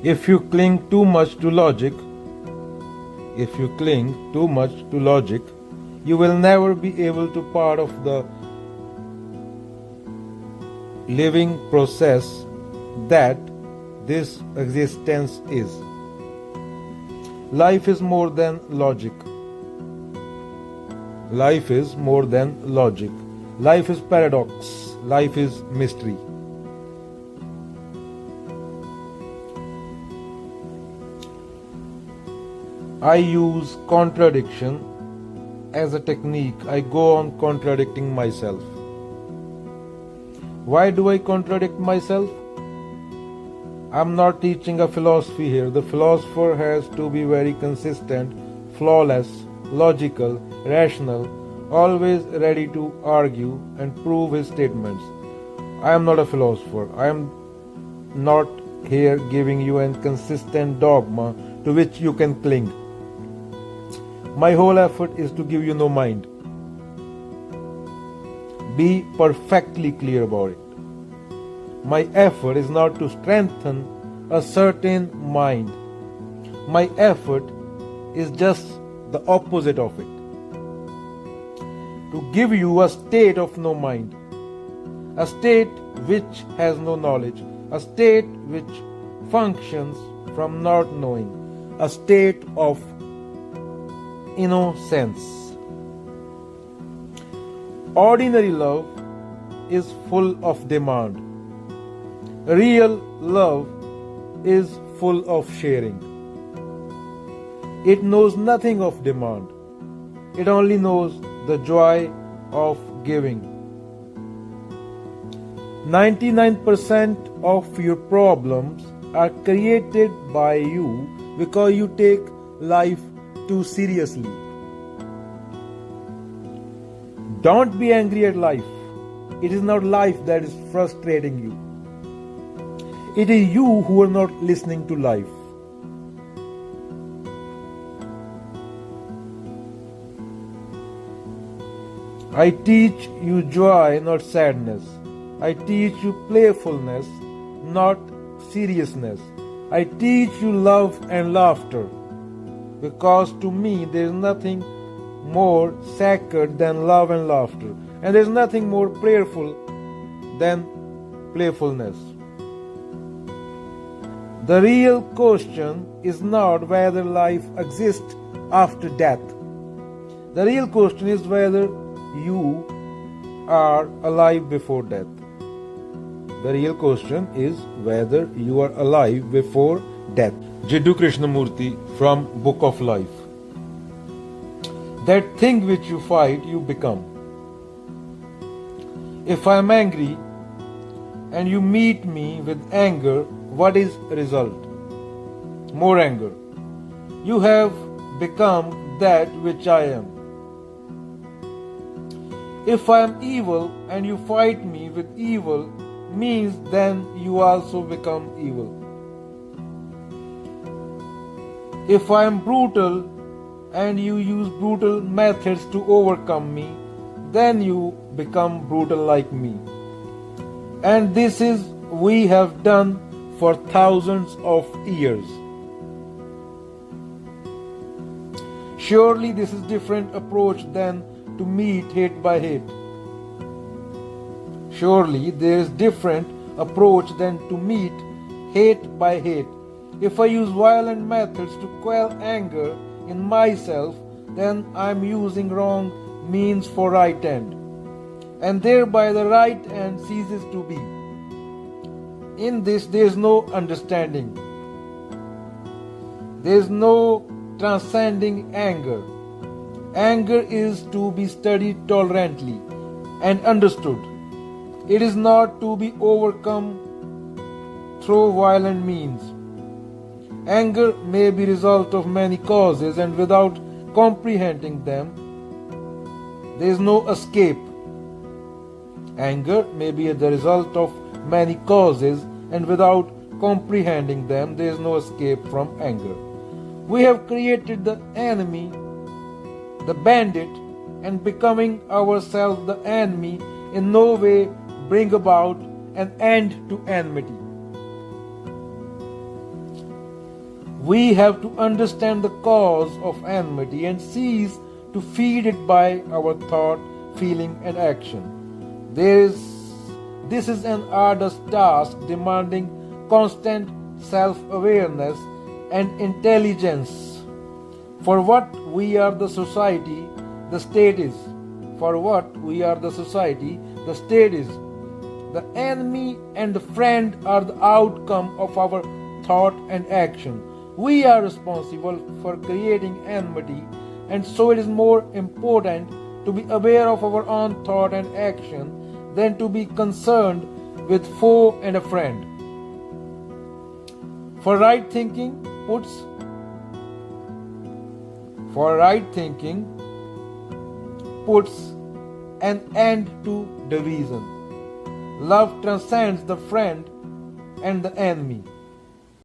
If you cling too much to logic, if you cling too much to logic, you will never be able to part of the living process that this existence is. Life is more than logic. Life is more than logic. Life is paradox. Life is mystery. I use contradiction as a technique. I go on contradicting myself. Why do I contradict myself? I'm not teaching a philosophy here. The philosopher has to be very consistent, flawless, logical, rational, always ready to argue and prove his statements. I am not a philosopher. I am not here giving you a consistent dogma to which you can cling. My whole effort is to give you no mind. Be perfectly clear about it. My effort is not to strengthen a certain mind. My effort is just the opposite of it. To give you a state of no mind, a state which has no knowledge, a state which functions from not knowing, a state of innocence. Ordinary love is full of demand. Real love is full of sharing. It knows nothing of demand. It only knows the joy of giving. 99% of your problems are created by you because you take life too seriously. Don't be angry at life. It is not life that is frustrating you. It is you who are not listening to life. I teach you joy, not sadness. I teach you playfulness, not seriousness. I teach you love and laughter, because to me there is nothing more sacred than love and laughter, and there is nothing more prayerful than playfulness. The real question is not whether life exists after death. The real question is whether you are alive before death. The real question is whether you are alive before death. Jiddu Krishnamurti from Book of Life. That thing which you fight, you become. If I am angry and you meet me with anger, what is result? More anger. You have become that which I am. If I am evil and you fight me with evil, means then you also become evil. If I am brutal and you use brutal methods to overcome me, then you become brutal like me. And this is we have done for thousands of years. Surely this is different approach than to meet hate by hate. Surely there is different approach than to meet hate by hate. If I use violent methods to quell anger in myself, then I am using wrong means for right end, and thereby the right end ceases to be. In this there is no understanding. There is no transcending anger. Anger is to be studied tolerantly and understood. It is not to be overcome through violent means. Anger may be result of many causes, and without comprehending them, there is no escape. Anger may be the result of many causes, and without comprehending them, there is no escape from anger. We have created the enemy, the bandit, and becoming ourselves the enemy in no way bring about an end to enmity. We have to understand the cause of enmity and cease to feed it by our thought, feeling, and action. This is an arduous task demanding constant self-awareness and intelligence. For what we are the society, the state is. For what we are the society, the state is. The enemy and the friend are the outcome of our thought and action. We are responsible for creating enmity, and so it is more important to be aware of our own thought and action than to be concerned with foe and a friend. For right thinking puts an end to division. Love transcends the friend and the enemy.